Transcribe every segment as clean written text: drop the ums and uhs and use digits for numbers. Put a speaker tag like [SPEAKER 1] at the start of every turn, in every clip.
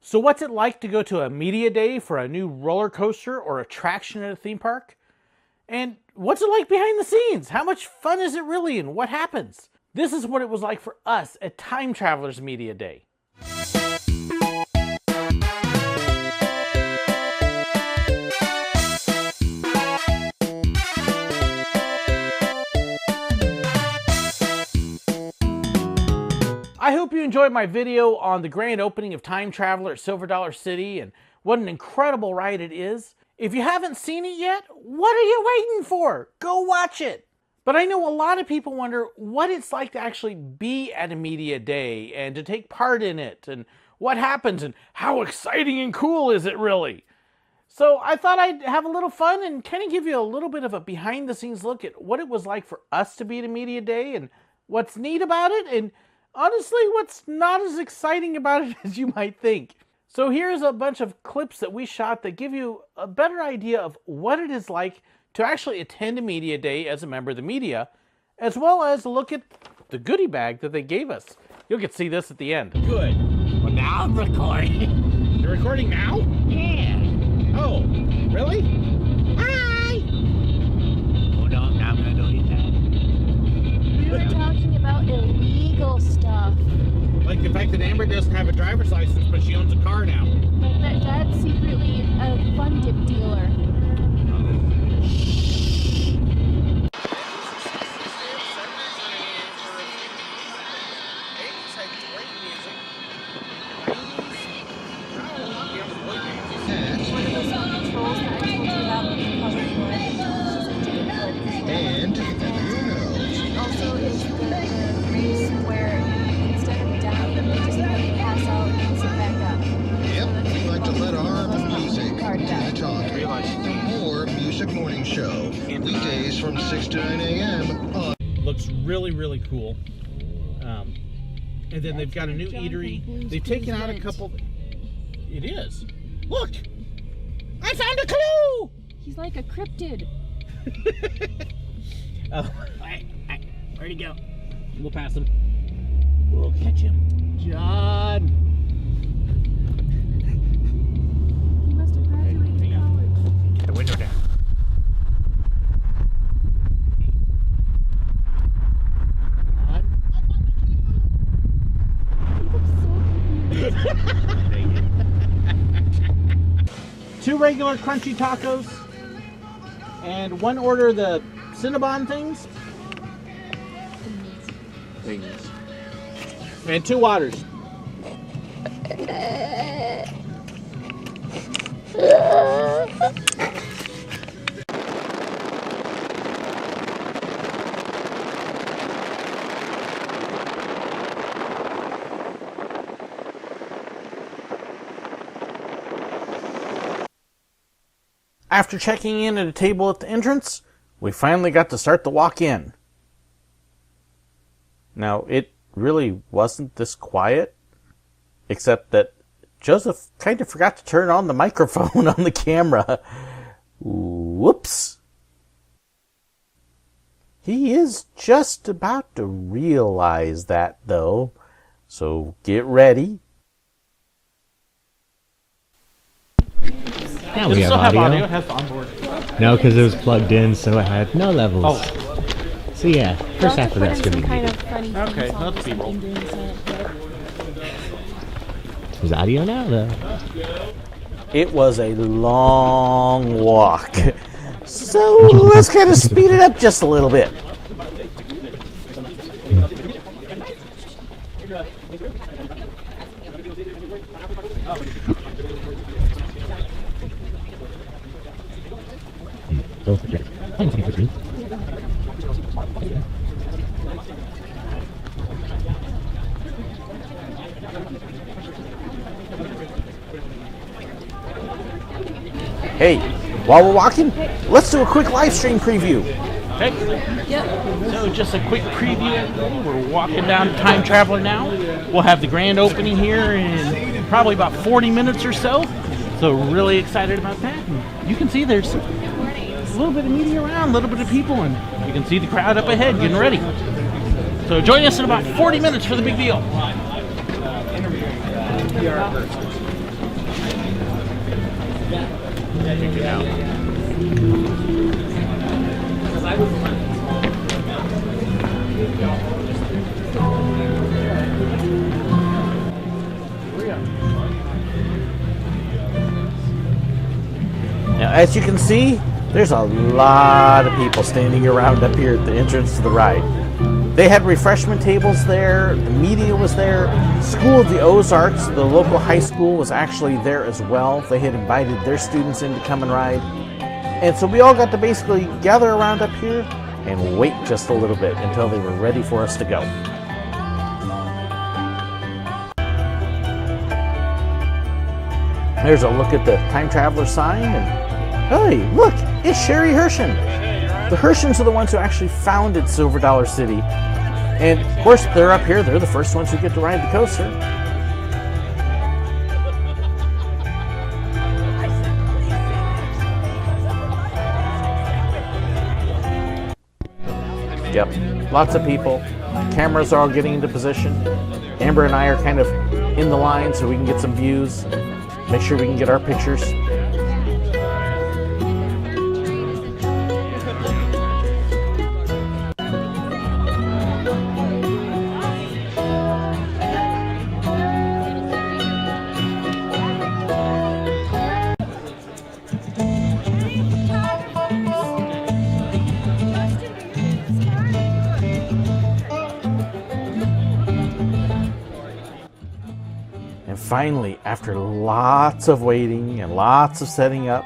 [SPEAKER 1] So what's it like to go to a media day for a new roller coaster or attraction at a theme park? And what's it like behind the scenes? How much fun is it really and what happens? This is what it was like for us at Time Travelers Media Day. I hope you enjoyed my video on the grand opening of Time Traveler at Silver Dollar City and what an incredible ride it is. If you haven't seen it yet, what are you waiting for? Go watch it! But I know a lot of people wonder what it's like to actually be at a media day and to take part in it and what happens and how exciting and cool is it really? So I thought I'd have a little fun and kind of give you a little bit of a behind the scenes look at what it was like for us to be at a media day and what's neat about it and honestly, what's not as exciting about it as you might think. So here's a bunch of clips that we shot that give you a better idea of what it is like to actually attend a media day as a member of the media, as well as a look at the goodie bag that they gave us. You'll get to see this at the end.
[SPEAKER 2] Good. Well, now I'm recording.
[SPEAKER 1] You're recording now?
[SPEAKER 2] Yeah.
[SPEAKER 1] Oh, really?
[SPEAKER 2] Hi. Hold on, now I'm gonna delete that.
[SPEAKER 3] We were talking about illegal stuff.
[SPEAKER 1] Like the fact that Amber doesn't have a driver's license, but she owns a car now.
[SPEAKER 3] Like that dad's secretly a fun dip dealer.
[SPEAKER 4] And
[SPEAKER 3] She also is the race where instead of down, they just let you pass out and sit back up.
[SPEAKER 4] yep, we like to let our music do the talking.
[SPEAKER 1] Realize
[SPEAKER 4] More Music Morning Show, weekdays from 6 to 9 a.m. on
[SPEAKER 1] looks really, really cool. And then they've got a new eatery. They've taken out a couple. It is. Look! I found a clue!
[SPEAKER 3] He's like a cryptid.
[SPEAKER 1] Oh,
[SPEAKER 2] Where'd he go?
[SPEAKER 1] we'll pass him. We'll catch him.
[SPEAKER 2] John.
[SPEAKER 3] He must have graduated college.
[SPEAKER 2] Get the window down.
[SPEAKER 3] He looks so confused.
[SPEAKER 1] 2 regular crunchy tacos. And 1 order of the Cinnabon things. And 2 waters. After checking in at a table at the entrance, we finally got to start the walk-in. Now, it really wasn't this quiet, except that Joseph kind of forgot to turn on the microphone on the camera. Whoops. He is just about to realize that, though, so get ready.
[SPEAKER 5] Yeah, we have audio.
[SPEAKER 1] It has onboard.
[SPEAKER 5] No, because it was plugged in, so it had no levels.
[SPEAKER 1] Oh.
[SPEAKER 5] So yeah, first half of that's gonna be
[SPEAKER 3] kind
[SPEAKER 5] good.
[SPEAKER 3] of funny
[SPEAKER 1] Okay,
[SPEAKER 3] song
[SPEAKER 1] let's
[SPEAKER 3] or
[SPEAKER 1] be roll.
[SPEAKER 3] something during the silent clip.
[SPEAKER 5] There's audio now, though.
[SPEAKER 1] It was a long walk, so let's kind of speed it up just a little bit. Hey, while we're walking, let's do a quick live stream preview. Okay?
[SPEAKER 3] Yep.
[SPEAKER 1] So just a quick preview. We're walking down to Time Traveler now. We'll have the grand opening here in probably about 40 minutes or so. So really excited about that. And you can see there's a little bit of media around, a little bit of people, and you can see the crowd up ahead getting ready. So join us in about 40 minutes for the big deal.
[SPEAKER 2] Check it out.
[SPEAKER 1] Now, as you can see, there's a lot of people standing around up here at the entrance to the ride. They had refreshment tables there, the media was there, School of the Ozarks, the local high school, was actually there as well. They had invited their students in to come and ride. And so we all got to basically gather around up here and wait just a little bit until they were ready for us to go. There's a look at the time traveler sign, and hey, look, it's Sherry Hershen. The Hershens are the ones who actually founded Silver Dollar City. And of course, they're up here. They're the first ones who get to ride the coaster. Yep, lots of people. Cameras are all getting into position. Amber and I are kind of in the line so we can get some views. Make sure we can get our pictures. Finally, after lots of waiting and lots of setting up,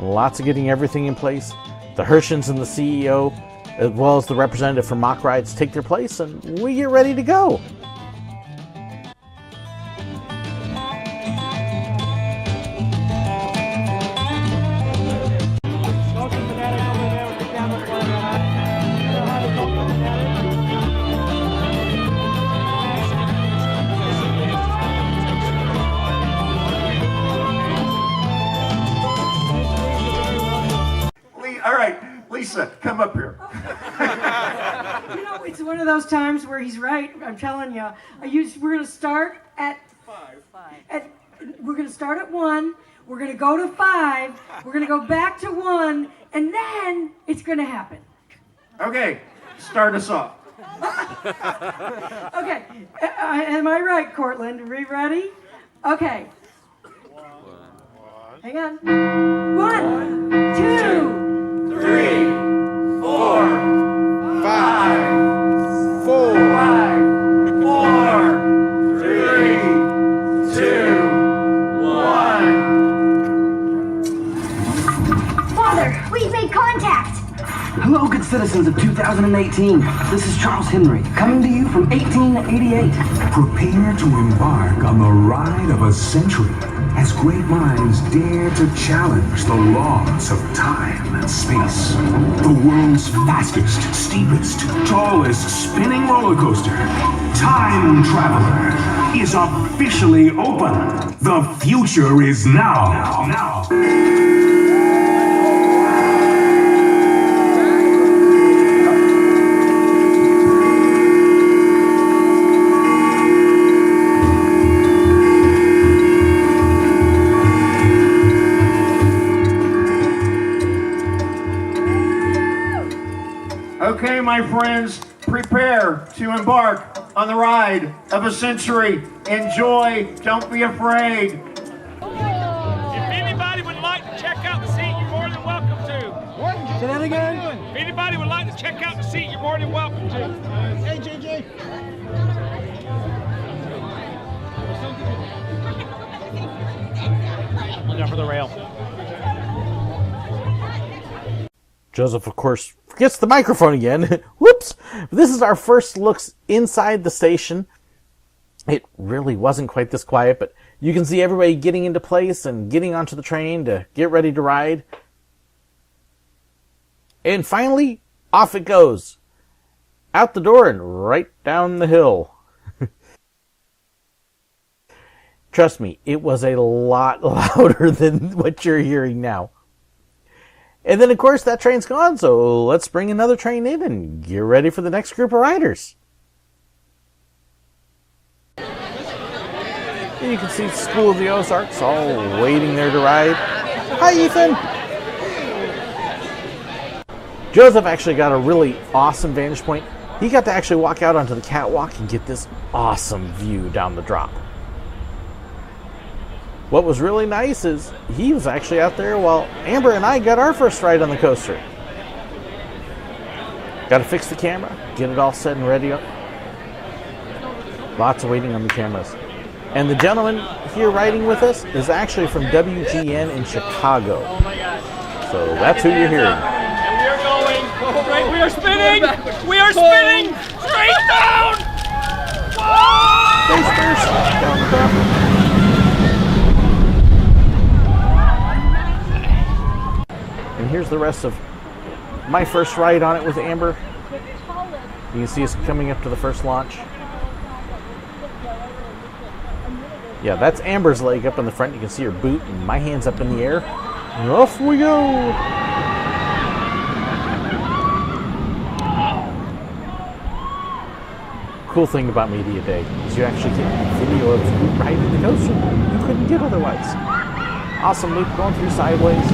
[SPEAKER 1] and lots of getting everything in place, the Hershens and the CEO, as well as the representative from Mock Rides, take their place and we get ready to go.
[SPEAKER 6] Lisa, come up here.
[SPEAKER 7] You know, it's one of those times where he's right. I'm telling you. We're going to start at 5. We're going to start at 1. We're going to go to 5. We're going to go back to 1. And then it's going to happen.
[SPEAKER 6] Okay, start us off.
[SPEAKER 7] Okay. Am I right, Cortland? Are we ready? Okay. Hang on. 1, 2,
[SPEAKER 6] 3, 4, 5, 4, 3, 2, 1.
[SPEAKER 8] Father, we've made contact.
[SPEAKER 9] Hello, good citizens of 2018. This is Charles Henry, coming to you from 1888.
[SPEAKER 10] Prepare to embark on the ride of a century as great minds dare to challenge the laws of time and space. The world's fastest, steepest, tallest spinning roller coaster, Time Traveler, is officially open. The future is now.
[SPEAKER 6] Okay, my friends, prepare to embark on the ride of a century. Enjoy, don't be afraid.
[SPEAKER 2] If anybody would like to check out the seat, you're more than welcome to.
[SPEAKER 9] Say that again?
[SPEAKER 2] If anybody would like to check out the seat, you're more than welcome to. Hey, JJ.
[SPEAKER 1] Look out for the rail. Joseph, of course, forgets the microphone again. Whoops! This is our first looks inside the station. It really wasn't quite this quiet, but you can see everybody getting into place and getting onto the train to get ready to ride. And finally, off it goes. Out the door and right down the hill. Trust me, it was a lot louder than what you're hearing now. And then, of course, that train's gone, so let's bring another train in and get ready for the next group of riders. And you can see School of the Ozarks all waiting there to ride. Hi, Ethan. Joseph actually got a really awesome vantage point. He got to actually walk out onto the catwalk and get this awesome view down the drop. What was really nice is he was actually out there while Amber and I got our first ride on the coaster. Got to fix the camera, get it all set and ready up. Lots of waiting on the cameras. And the gentleman here riding with us is actually from WGN in Chicago. So that's who you're hearing.
[SPEAKER 2] And we are going. Straight, we are spinning. We are spinning. Straight down.
[SPEAKER 1] Face first, down the drop. And here's the rest of my first ride on it with Amber. You can see us coming up to the first launch. Yeah, that's Amber's leg up in the front. You can see her boot and my hand's up in the air. And off we go. Cool thing about Media Day is you actually get video of you riding the coaster. You couldn't get otherwise. Awesome loop going through sideways.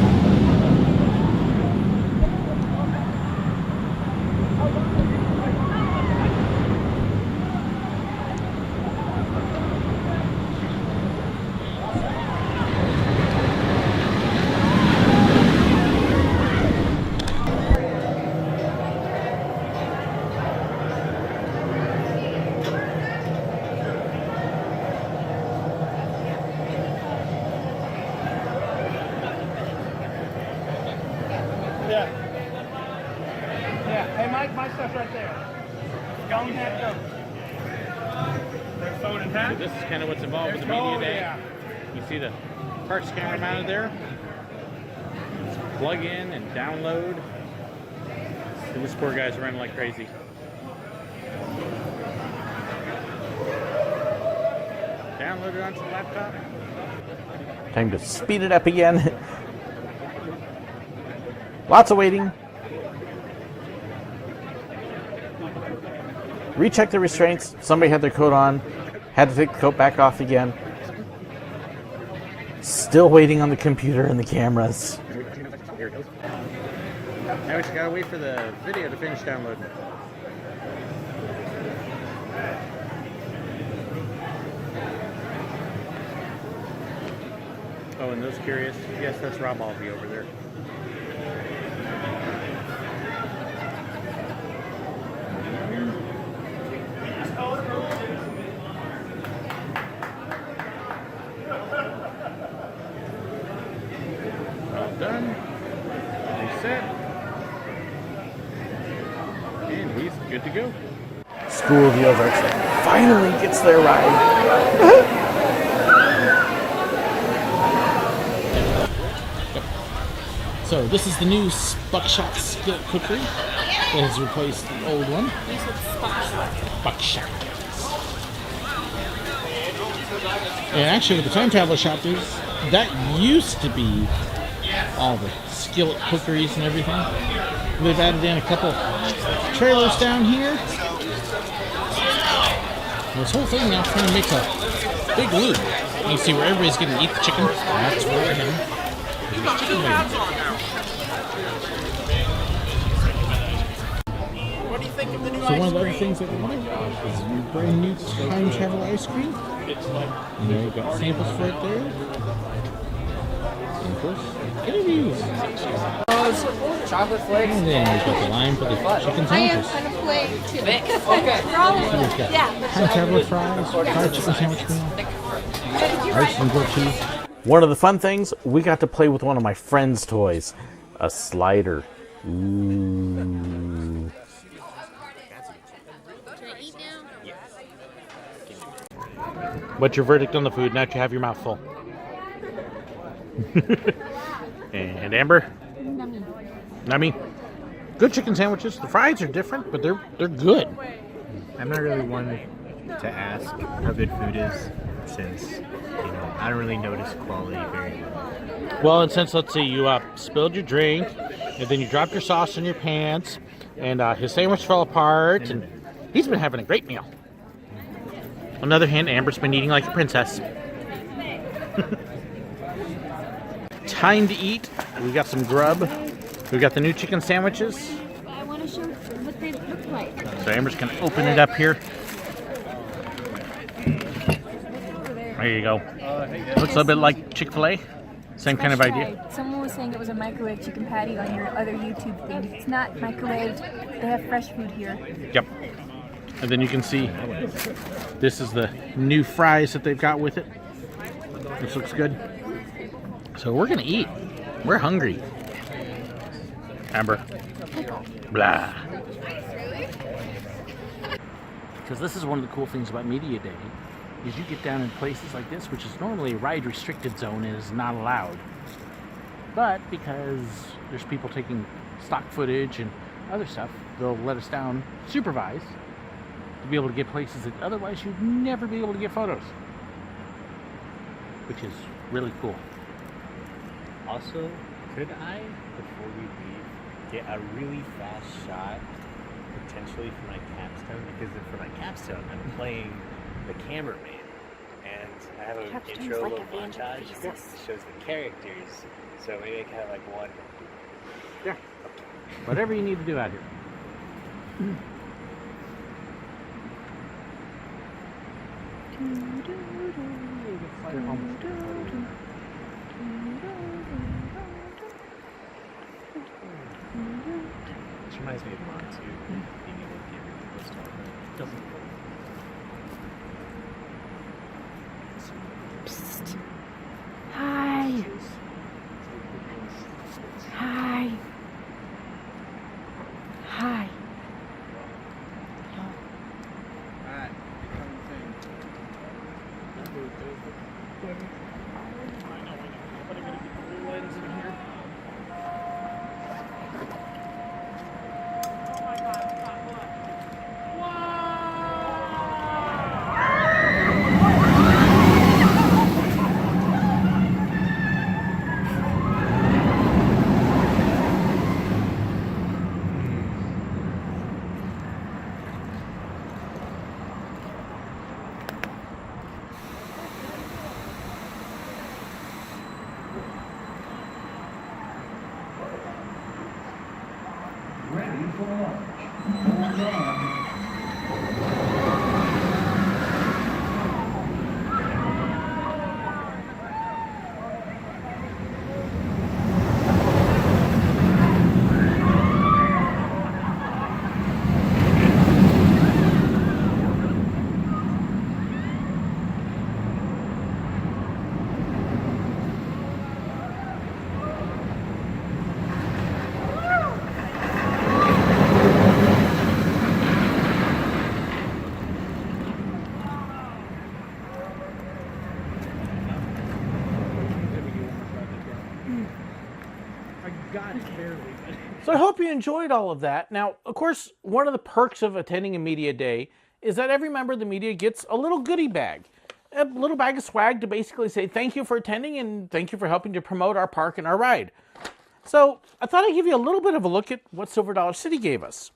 [SPEAKER 2] My stuff's right there. Phone and hat go. There's phone and hat.
[SPEAKER 1] So this is kind of what's involved with the Media Day.
[SPEAKER 2] Yeah.
[SPEAKER 1] You see the parks camera mounted there. Just plug in and download. And this poor guy's running like crazy. Download it onto the laptop. Time to speed it up again. Lots of waiting. Recheck the restraints. Somebody had their coat on. Had to take the coat back off again. Still waiting on the computer and the cameras. Now we just gotta wait for the video to finish downloading. Oh, and those curious, yes, that's Rob Albee over there. Done. Reset. And he's good to go. School of the Ozarks finally gets their ride. So this is the new buckshot skillet cookery that has replaced the old one. Buckshot. And actually what the time traveler shop is, that used to be all the skillet cookeries and everything. They've added in a couple trailers down here. And this whole thing now kind of makes a big loop. You see where everybody's getting to eat the chicken. That's where we're heading. Chicken wings.
[SPEAKER 2] What do you think of the new
[SPEAKER 1] So one of the other things that we like is your brand new time travel ice cream. And there you've got samples for it there. And of course, interviews.
[SPEAKER 2] Chocolate flakes.
[SPEAKER 1] And then we've got the lime for the chicken sandwiches.
[SPEAKER 3] kind of flake too.
[SPEAKER 1] So we've got time traveler fries, fried chicken sandwich meal, ice and grilled cheese. One of the fun things, we got to play with one of my friend's toys, a slider. Ooh. What's your verdict on the food now that you have your mouth full? And Amber? Nummy. Good chicken sandwiches. The fries are different, but they're good.
[SPEAKER 5] I'm not really one to ask how good food is, since I don't really notice quality very well.
[SPEAKER 1] Well, and since, let's see, you spilled your drink, and then you dropped your sauce in your pants, and his sandwich fell apart, and he's been having a great meal. On the other hand, Amber's been eating like a princess. time to eat. We got some grub. We got the new chicken sandwiches.
[SPEAKER 3] I want to show what they look like.
[SPEAKER 1] So Amber's gonna open it up here. There you go. Looks a little bit like Chick-fil-A. Same kind of idea.
[SPEAKER 3] Someone was saying it was a microwave chicken patty on your other YouTube thing. It's not microwaved. They have fresh food here.
[SPEAKER 1] Yep. And then you can see this is the new fries that they've got with it. This looks good. So we're gonna eat. We're hungry. Amber. Blah. Because this is one of the cool things about Media Day, is you get down in places like this, which is normally a ride restricted zone and is not allowed. But because there's people taking stock footage and other stuff, they'll let us down supervised to be able to get places that otherwise you'd never be able to get photos. Which is really cool.
[SPEAKER 5] Also, could I, before we leave, get a really fast shot, potentially for my capstone? Because for my capstone, I'm playing the cameraman, and I have an intro
[SPEAKER 3] like
[SPEAKER 5] little montage that shows the characters. So maybe I can have like one.
[SPEAKER 1] Yeah. Whatever you need to do out here.
[SPEAKER 5] This reminds me of Mom too, being able to get rid of this stuff.
[SPEAKER 3] Psst. Hi. Hi. Hi. So I hope you enjoyed all of that. Now, of course, one of the perks of attending a media day is that every member of the media gets a little goodie bag. A little bag of swag to basically say thank you for attending and thank you for helping to promote our park and our ride. So I thought I'd give you a little bit of a look at what Silver Dollar City gave us.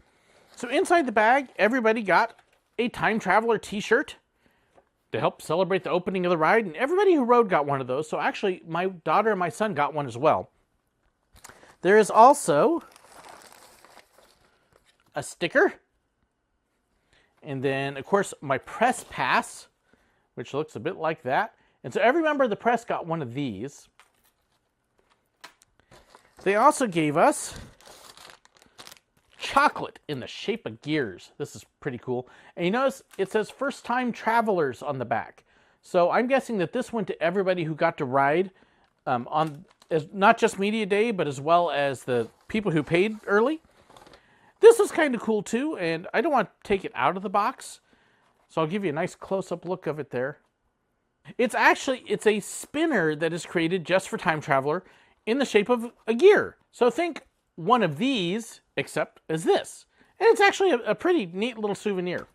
[SPEAKER 3] So inside the bag, everybody got a Time Traveler t-shirt to help celebrate the opening of the ride, and everybody who rode got one of those. So actually, my daughter and my son got one as well. There is also a sticker, and then of course my press pass, which looks a bit like that. And so every member of the press got one of these. They also gave us chocolate in the shape of gears. This is pretty cool. And you notice it says first time travelers on the back. So I'm guessing that this went to everybody who got to ride on not just Media Day, but as well as the people who paid early. This was kind of cool too, and I don't want to take it out of the box, so I'll give you a nice close-up look of it there. It's a spinner that is created just for Time Traveler in the shape of a gear. So think one of these, except as this. And it's actually a pretty neat little souvenir.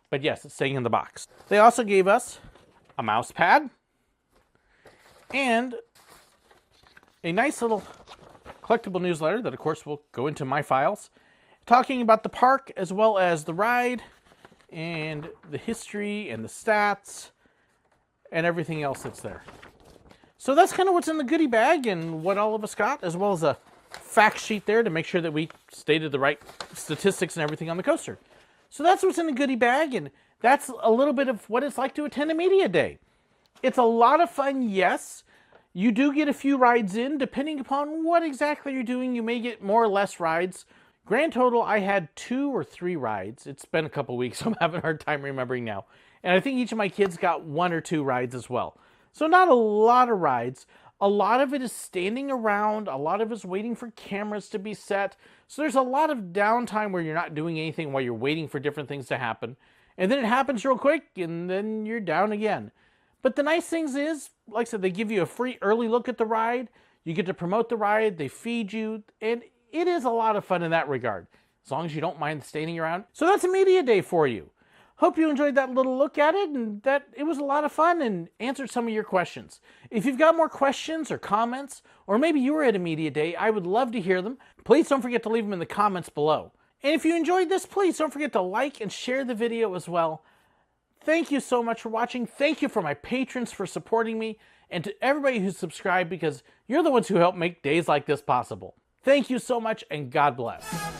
[SPEAKER 3] But yes, it's staying in the box. They also gave us a mouse pad and a nice little collectible newsletter that, of course, will go into my files, talking about the park as well as the ride and the history and the stats and everything else that's there. So that's kind of what's in the goodie bag and what all of us got, as well as a fact sheet there to make sure that we stated the right statistics and everything on the coaster. So that's what's in the goodie bag, and that's a little bit of what it's like to attend a media day. It's a lot of fun, yes. You do get a few rides in. Depending upon what exactly you're doing, you may get more or less rides. Grand total, I had 2 or 3 rides. It's been a couple weeks, so I'm having a hard time remembering now. And I think each of my kids got 1 or 2 rides as well. So not a lot of rides. A lot of it is standing around. A lot of it is waiting for cameras to be set. So there's a lot of downtime where you're not doing anything while you're waiting for different things to happen. And then it happens real quick, and then you're down again. But the nice things is, like I said, they give you a free early look at the ride. You get to promote the ride. They feed you. And it is a lot of fun in that regard, as long as you don't mind standing around. So that's a media day for you. Hope you enjoyed that little look at it and that it was a lot of fun and answered some of your questions. If you've got more questions or comments, or maybe you were at a media day, I would love to hear them. Please don't forget to leave them in the comments below. And if you enjoyed this, please don't forget to like and share the video as well. Thank you so much for watching. Thank you for my patrons for supporting me, and to everybody who's subscribed, because you're the ones who help make days like this possible. Thank you so much, and God bless.